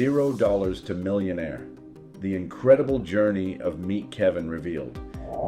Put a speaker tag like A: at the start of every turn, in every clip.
A: $0 to millionaire. The incredible journey of Meet Kevin revealed.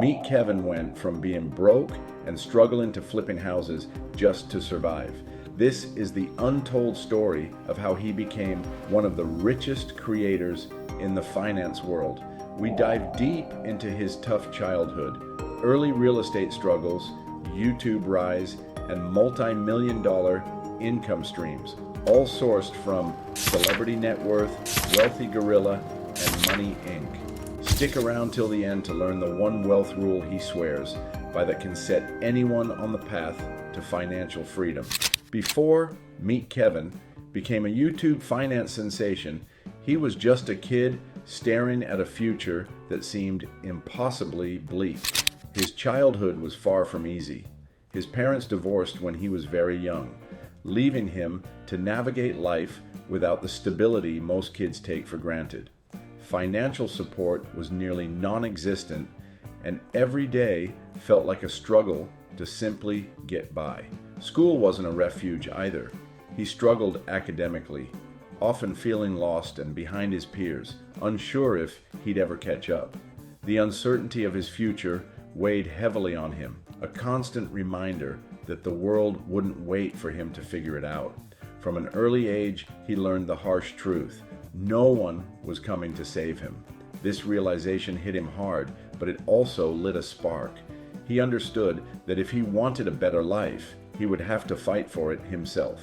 A: Meet Kevin went from being broke and struggling to flipping houses just to survive. This is the untold story of how he became one of the richest creators in the finance world. We dive deep into his tough childhood, early real estate struggles, YouTube rise, and multi-million-dollar income streams, all sourced from Celebrity Net Worth, Wealthy Gorilla, and Money Inc. Stick around till the end to learn the one wealth rule he swears by that can set anyone on the path to financial freedom. Before Meet Kevin became a YouTube finance sensation, he was just a kid staring at a future that seemed impossibly bleak. His childhood was far from easy. His parents divorced when he was very young, leaving him to navigate life without the stability most kids take for granted. Financial support was nearly non-existent, and every day felt like a struggle to simply get by. School wasn't a refuge either. He struggled academically, often feeling lost and behind his peers, unsure if he'd ever catch up. The uncertainty of his future weighed heavily on him, a constant reminder that the world wouldn't wait for him to figure it out. From an early age, he learned the harsh truth. No one was coming to save him. This realization hit him hard, but it also lit a spark. He understood that if he wanted a better life, he would have to fight for it himself.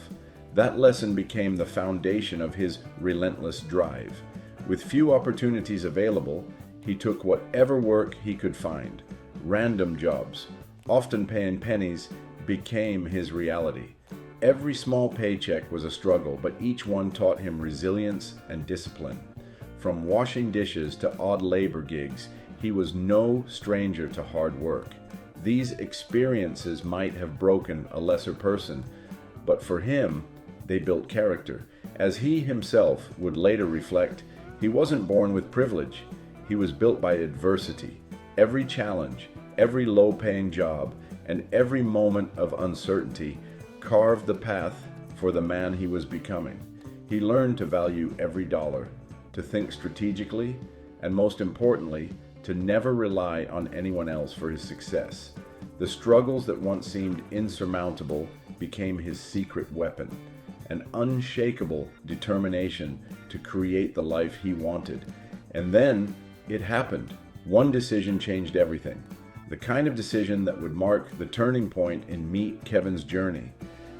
A: That lesson became the foundation of his relentless drive. With few opportunities available, he took whatever work he could find. Random jobs, often paying pennies, became his reality. Every small paycheck was a struggle, but each one taught him resilience and discipline. From washing dishes to odd labor gigs, he was no stranger to hard work. These experiences might have broken a lesser person, but for him, they built character. As he himself would later reflect, he wasn't born with privilege. He was built by adversity. Every challenge, every low-paying job, and every moment of uncertainty carved the path for the man he was becoming. He learned to value every dollar, to think strategically, and most importantly, to never rely on anyone else for his success. The struggles that once seemed insurmountable became his secret weapon, an unshakable determination to create the life he wanted. And then it happened. One decision changed everything. The kind of decision that would mark the turning point in Meet Kevin's journey,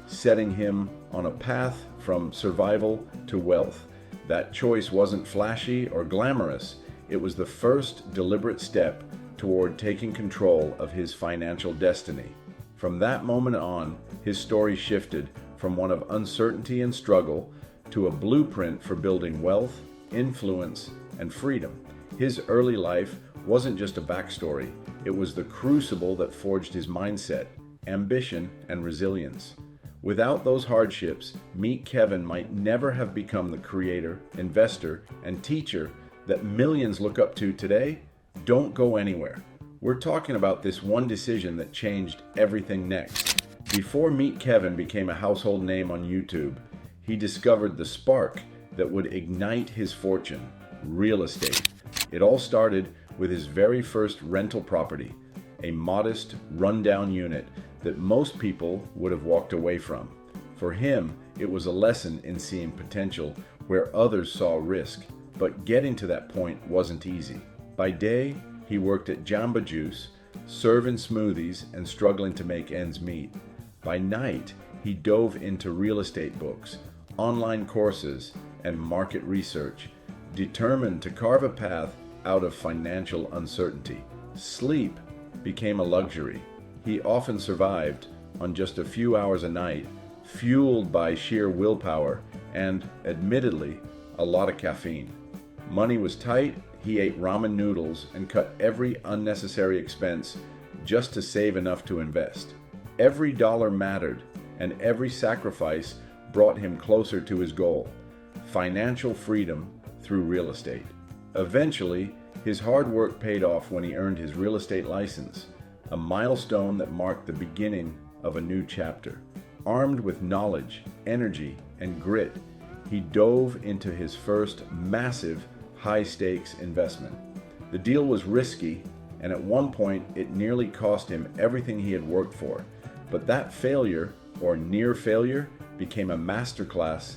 A: setting him on a path from survival to wealth. That choice wasn't flashy or glamorous. It was the first deliberate step toward taking control of his financial destiny. From that moment on, his story shifted from one of uncertainty and struggle to a blueprint for building wealth, influence, and freedom. His early life wasn't just a backstory. It was the crucible that forged his mindset, ambition, and resilience. Without those hardships, Meet Kevin might never have become the creator, investor, and teacher that millions look up to today. Don't go anywhere. We're talking about this one decision that changed everything next. Before Meet Kevin became a household name on YouTube, he discovered the spark that would ignite his fortune: real estate. It all started with his very first rental property, a modest, rundown unit that most people would have walked away from. For him, it was a lesson in seeing potential where others saw risk, but getting to that point wasn't easy. By day, he worked at Jamba Juice, serving smoothies and struggling to make ends meet. By night, he dove into real estate books, online courses, and market research, determined to carve a path out of financial uncertainty. Sleep became a luxury. He often survived on just a few hours a night, fueled by sheer willpower and, admittedly, a lot of caffeine. Money was tight. He ate ramen noodles and cut every unnecessary expense just to save enough to invest. Every dollar mattered, and every sacrifice brought him closer to his goal: financial freedom through real estate. Eventually, his hard work paid off when he earned his real estate license, a milestone that marked the beginning of a new chapter. Armed with knowledge, energy, and grit, he dove into his first massive high-stakes investment. The deal was risky, and at one point it nearly cost him everything he had worked for. But that failure, or near failure, became a masterclass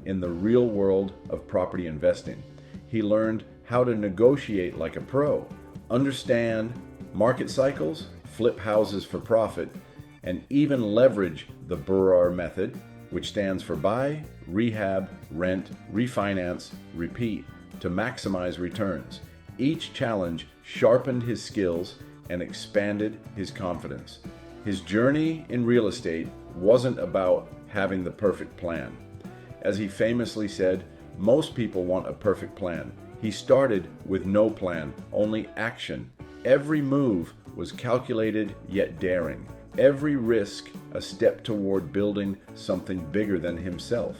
A: in the real world of property investing. He learned how to negotiate like a pro, understand market cycles, flip houses for profit, and even leverage the BRRRR method, which stands for buy, rehab, rent, refinance, repeat, to maximize returns. Each challenge sharpened his skills and expanded his confidence. His journey in real estate wasn't about having the perfect plan. As he famously said, most people want a perfect plan. He started with no plan, only action. Every move was calculated yet daring. Every risk a step toward building something bigger than himself.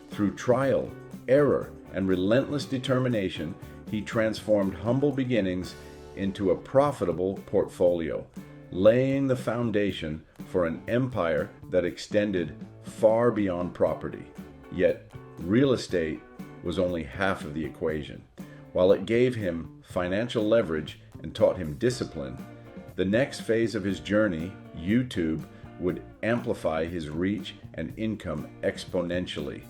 A: Through trial, error, and relentless determination, he transformed humble beginnings into a profitable portfolio, laying the foundation for an empire that extended far beyond property. Yet, real estate was only half of the equation. While it gave him financial leverage and taught him discipline, the next phase of his journey, YouTube, would amplify his reach and income exponentially.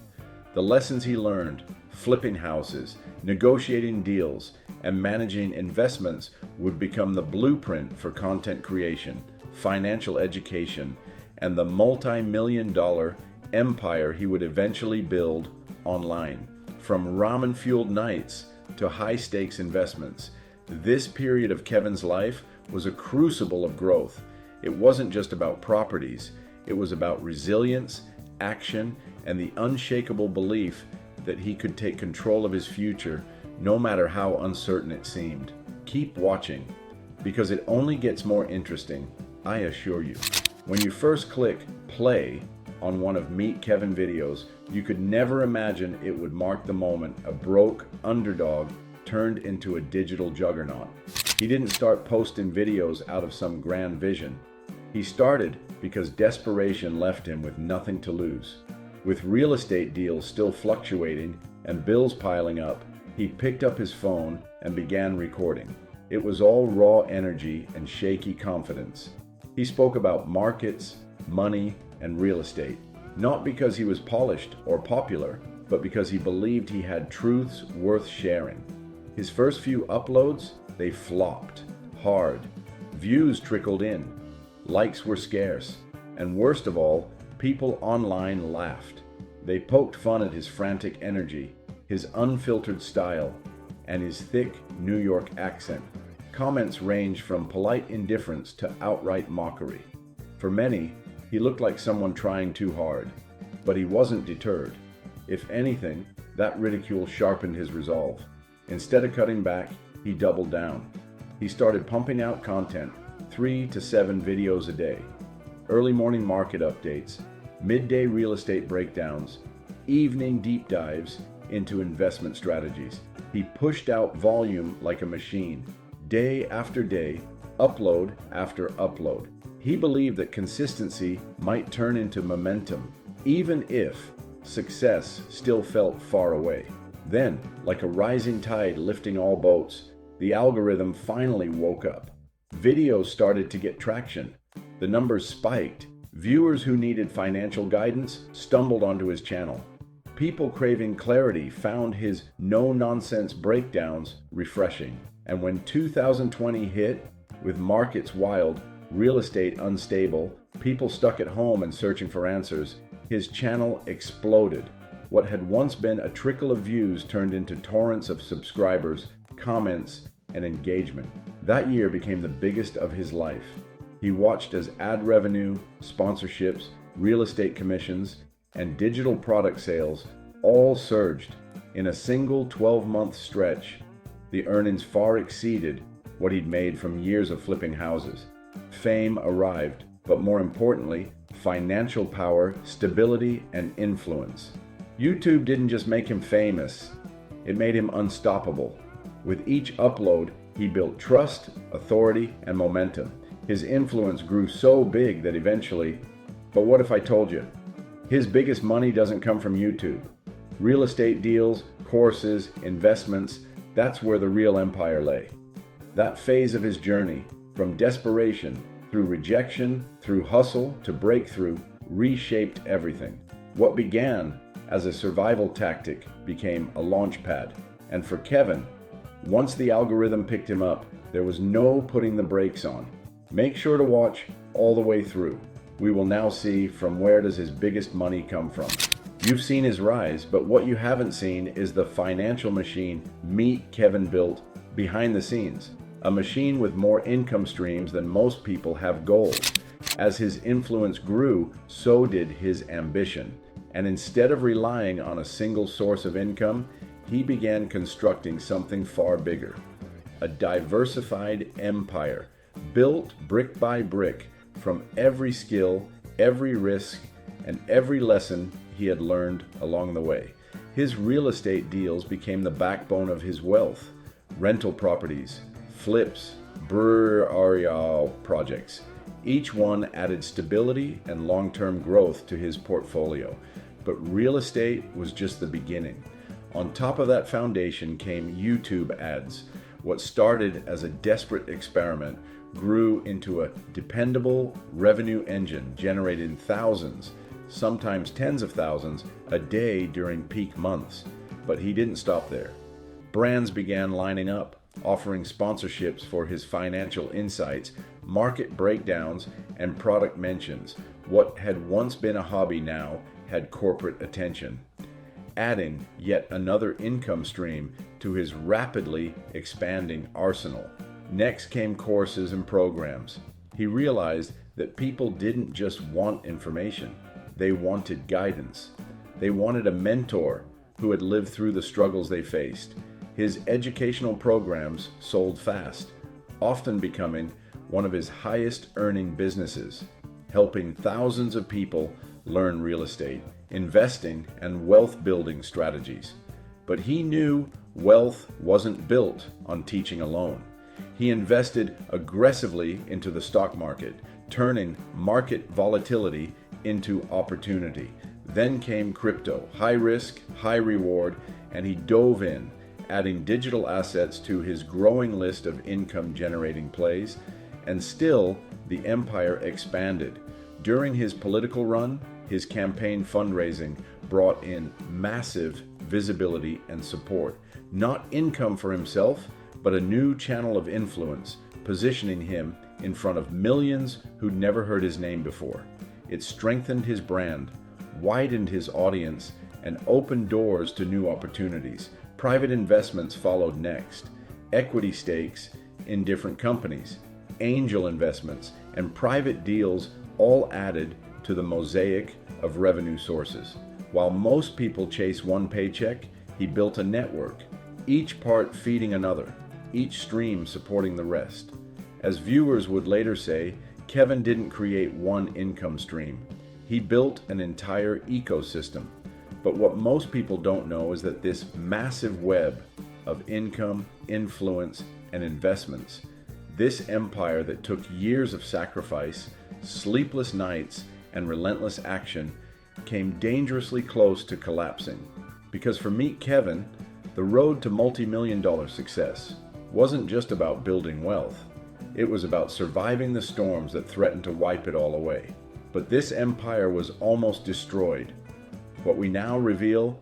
A: The lessons he learned, flipping houses, negotiating deals, and managing investments, would become the blueprint for content creation, financial education, and the multi-million-dollar empire he would eventually build online. From ramen-fueled nights to high-stakes investments, this period of Kevin's life was a crucible of growth. It wasn't just about properties. It was about resilience, action, and the unshakable belief that he could take control of his future, no matter how uncertain it seemed. Keep watching, because it only gets more interesting, I assure you. When you first click play on one of Meet Kevin videos, you could never imagine it would mark the moment a broke underdog turned into a digital juggernaut. He didn't start posting videos out of some grand vision. He started because desperation left him with nothing to lose. With real estate deals still fluctuating and bills piling up, he picked up his phone and began recording. It was all raw energy and shaky confidence. He spoke about markets, money, and real estate, not because he was polished or popular, but because he believed he had truths worth sharing. His first few uploads, they flopped hard. Views trickled in, likes were scarce, and worst of all, people online laughed. They poked fun at his frantic energy, his unfiltered style, and his thick New York accent. Comments ranged from polite indifference to outright mockery. For many, he looked like someone trying too hard, but he wasn't deterred. If anything, that ridicule sharpened his resolve. Instead of cutting back, he doubled down. He started pumping out content, 3 to 7 videos a day. Early morning market updates, midday real estate breakdowns, evening deep dives into investment strategies. He pushed out volume like a machine, day after day, upload after upload. He believed that consistency might turn into momentum, even if success still felt far away. Then, like a rising tide lifting all boats, the algorithm finally woke up. Videos started to get traction. The numbers spiked. Viewers who needed financial guidance stumbled onto his channel. People craving clarity found his no-nonsense breakdowns refreshing. And when 2020 hit, with markets wild, real estate unstable, people stuck at home and searching for answers, his channel exploded. What had once been a trickle of views turned into torrents of subscribers, comments, and engagement. That year became the biggest of his life. He watched as ad revenue, sponsorships, real estate commissions, and digital product sales all surged. In a single 12-month stretch, the earnings far exceeded what he'd made from years of flipping houses. Fame arrived, but more importantly, financial power, stability, and influence. YouTube didn't just make him famous, it made him unstoppable. With each upload, he built trust, authority, and momentum. His influence grew so big that eventually, but what if I told you? His biggest money doesn't come from YouTube. Real estate deals, courses, investments, that's where the real empire lay. That phase of his journey, from desperation, through rejection, through hustle to breakthrough, reshaped everything. What began as a survival tactic became a launch pad. And for Kevin, once the algorithm picked him up, there was no putting the brakes on. Make sure to watch all the way through. We will now see from where does his biggest money come from. You've seen his rise, but what you haven't seen is the financial machine Meet Kevin built behind the scenes. A machine with more income streams than most people have goals. As his influence grew, so did his ambition. And instead of relying on a single source of income, he began constructing something far bigger. A diversified empire, built brick by brick from every skill, every risk, and every lesson he had learned along the way. His real estate deals became the backbone of his wealth. Rental properties, flips, burial projects. Each one added stability and long-term growth to his portfolio. But real estate was just the beginning. On top of that foundation came YouTube ads. What started as a desperate experiment grew into a dependable revenue engine, generating thousands, sometimes tens of thousands, a day during peak months. But he didn't stop there. Brands began lining up, offering sponsorships for his financial insights, market breakdowns, and product mentions. What had once been a hobby now had corporate attention, adding yet another income stream to his rapidly expanding arsenal. Next came courses and programs. He realized that people didn't just want information, they wanted guidance. They wanted a mentor who had lived through the struggles they faced. His educational programs sold fast, often becoming one of his highest earning businesses, helping thousands of people learn real estate, investing, and wealth building strategies. But he knew wealth wasn't built on teaching alone. He invested aggressively into the stock market, turning market volatility into opportunity. Then came crypto, high risk, high reward, and he dove in, adding digital assets to his growing list of income-generating plays, and still the empire expanded. During his political run, his campaign fundraising brought in massive visibility and support. Not income for himself, but a new channel of influence, positioning him in front of millions who'd never heard his name before. It strengthened his brand, widened his audience, and opened doors to new opportunities. Private investments followed next. Equity stakes in different companies, angel investments, and private deals all added to the mosaic of revenue sources. While most people chase one paycheck, he built a network, each part feeding another, each stream supporting the rest. As viewers would later say, Kevin didn't create one income stream. He built an entire ecosystem. But what most people don't know is that this massive web of income, influence, and investments, this empire that took years of sacrifice, sleepless nights, and relentless action, came dangerously close to collapsing. Because for Meet Kevin, the road to multi-million-dollar success wasn't just about building wealth. It was about surviving the storms that threatened to wipe it all away. But this empire was almost destroyed. What we now reveal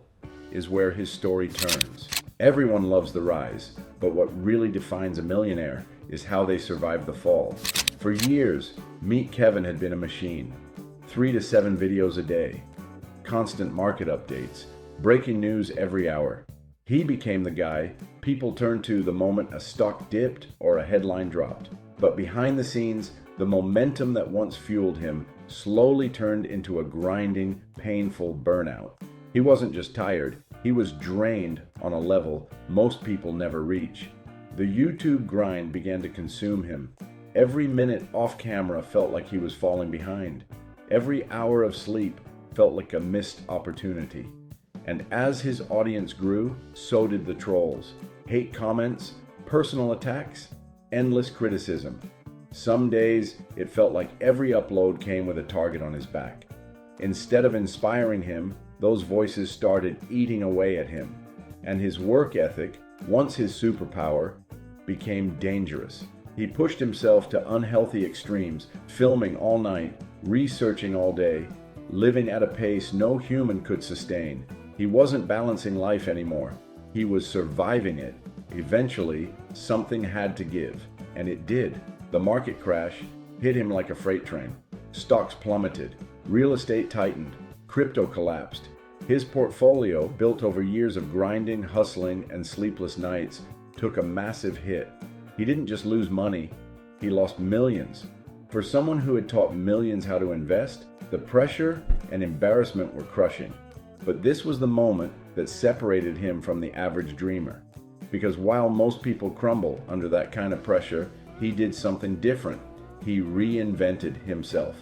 A: is where his story turns. Everyone loves the rise, but what really defines a millionaire is how they survive the fall. For years, Meet Kevin had been a machine. 3 to 7 videos a day, constant market updates, breaking news every hour. He became the guy people turned to the moment a stock dipped or a headline dropped. But behind the scenes, the momentum that once fueled him slowly turned into a grinding, painful burnout. He wasn't just tired, he was drained on a level most people never reach. The YouTube grind began to consume him. Every minute off camera felt like he was falling behind. Every hour of sleep felt like a missed opportunity. And as his audience grew, so did the trolls. Hate comments, personal attacks, endless criticism. Some days, it felt like every upload came with a target on his back. Instead of inspiring him, Those voices started eating away at him, and his work ethic, once his superpower, became dangerous. He pushed himself to unhealthy extremes, filming all night, researching all day, living at a pace no human could sustain. He wasn't balancing life anymore. He was surviving it. Eventually, something had to give, and it did. The market crash hit him like a freight train. Stocks plummeted, real estate tightened, crypto collapsed. His portfolio, built over years of grinding, hustling, and sleepless nights, took a massive hit. He didn't just lose money, he lost millions. For someone who had taught millions how to invest, the pressure and embarrassment were crushing. But this was the moment that separated him from the average dreamer. Because while most people crumble under that kind of pressure, he did something different. He reinvented himself.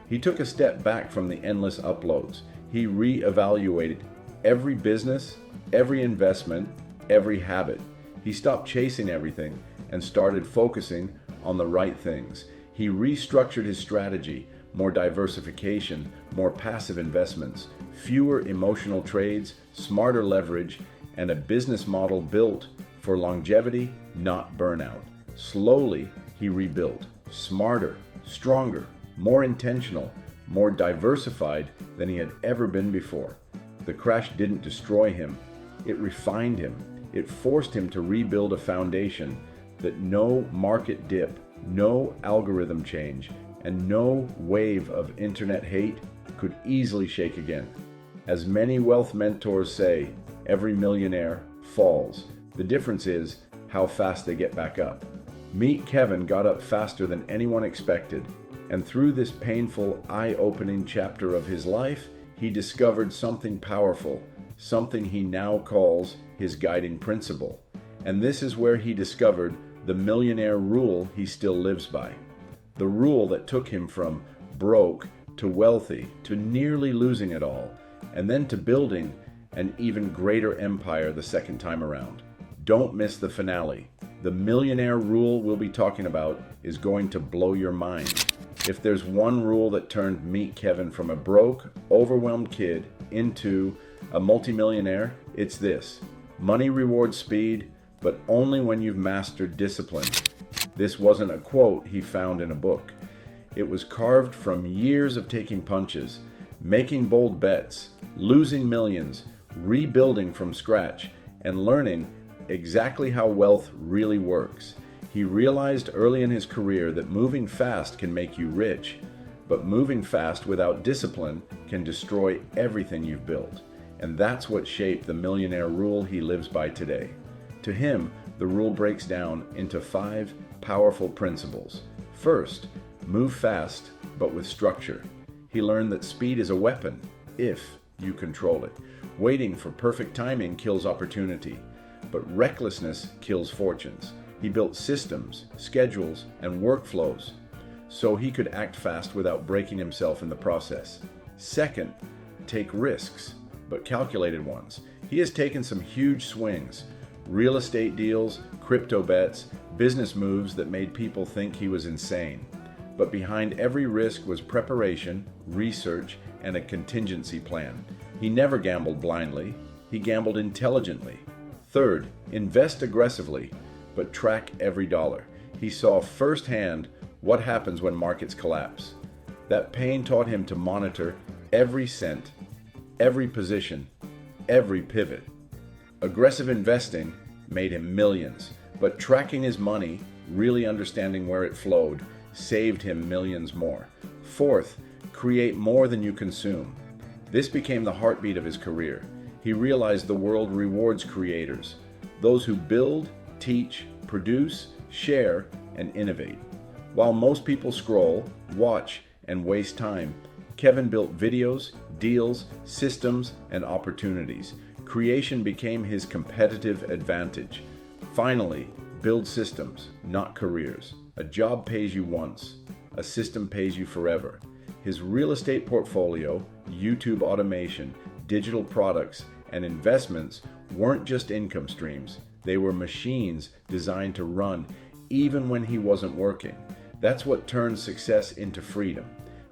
A: He took a step back from the endless uploads. He reevaluated every business, every investment, every habit. He stopped chasing everything and started focusing on the right things. He restructured his strategy, more diversification, more passive investments, fewer emotional trades, smarter leverage, and a business model built for longevity, not burnout. Slowly, he rebuilt, smarter, stronger, more intentional, more diversified than he had ever been before. The crash didn't destroy him, it refined him. It forced him to rebuild a foundation that no market dip, no algorithm change, and no wave of internet hate could easily shake again. As many wealth mentors say, every millionaire falls. The difference is how fast they get back up. Meet Kevin got up faster than anyone expected, and through this painful, eye-opening chapter of his life, he discovered something powerful, something he now calls his guiding principle. And this is where he discovered the millionaire rule he still lives by. The rule that took him from broke to wealthy to nearly losing it all, and then to building an even greater empire the second time around. Don't miss the finale. The millionaire rule we'll be talking about is going to blow your mind. If there's one rule that turned Meet Kevin from a broke, overwhelmed kid into a multimillionaire, it's this. Money rewards speed, but only when you've mastered discipline. This wasn't a quote he found in a book. It was carved from years of taking punches, making bold bets, losing millions, rebuilding from scratch, and learning exactly how wealth really works. He realized early in his career that moving fast can make you rich, but moving fast without discipline can destroy everything you've built. And that's what shaped the millionaire rule he lives by today. To him, the rule breaks down into 5 powerful principles. First, move fast, but with structure. He learned that speed is a weapon, if you control it. Waiting for perfect timing kills opportunity, but recklessness kills fortunes. He built systems, schedules, and workflows so he could act fast without breaking himself in the process. Second, take risks, but calculated ones. He has taken some huge swings, real estate deals, crypto bets, business moves that made people think he was insane. But behind every risk was preparation, research, and a contingency plan. He never gambled blindly, he gambled intelligently. Third, invest aggressively, but track every dollar. He saw firsthand what happens when markets collapse. That pain taught him to monitor every cent, every position, every pivot. Aggressive investing made him millions, but tracking his money, really understanding where it flowed, saved him millions more. Fourth, create more than you consume. This became the heartbeat of his career. He realized the world rewards creators, those who build, teach, produce, share, and innovate. While most people scroll, watch, and waste time, Kevin built videos, deals, systems, and opportunities. Creation became his competitive advantage. Finally, build systems, not careers. A job pays you once, a system pays you forever. His real estate portfolio, YouTube automation, digital products, and investments weren't just income streams. They were machines designed to run even when he wasn't working. That's what turned success into freedom.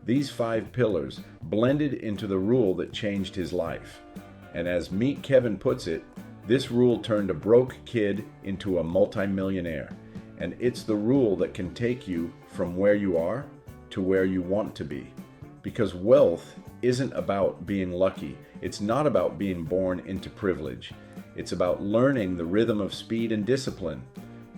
A: These 5 pillars blended into the rule that changed his life. And as Meet Kevin puts it, this rule turned a broke kid into a multimillionaire. And it's the rule that can take you from where you are to where you want to be. Because wealth isn't about being lucky. It's not about being born into privilege. It's about learning the rhythm of speed and discipline,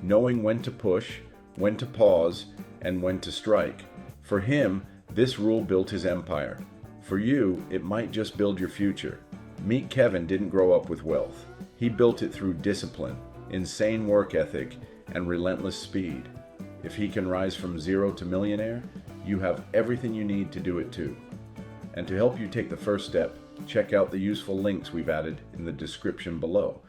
A: knowing when to push, when to pause, and when to strike. For him, this rule built his empire. For you, it might just build your future. Meet Kevin didn't grow up with wealth. He built it through discipline, insane work ethic, and relentless speed. If he can rise from zero to millionaire, you have everything you need to do it too. And to help you take the first step, check out the useful links we've added in the description below.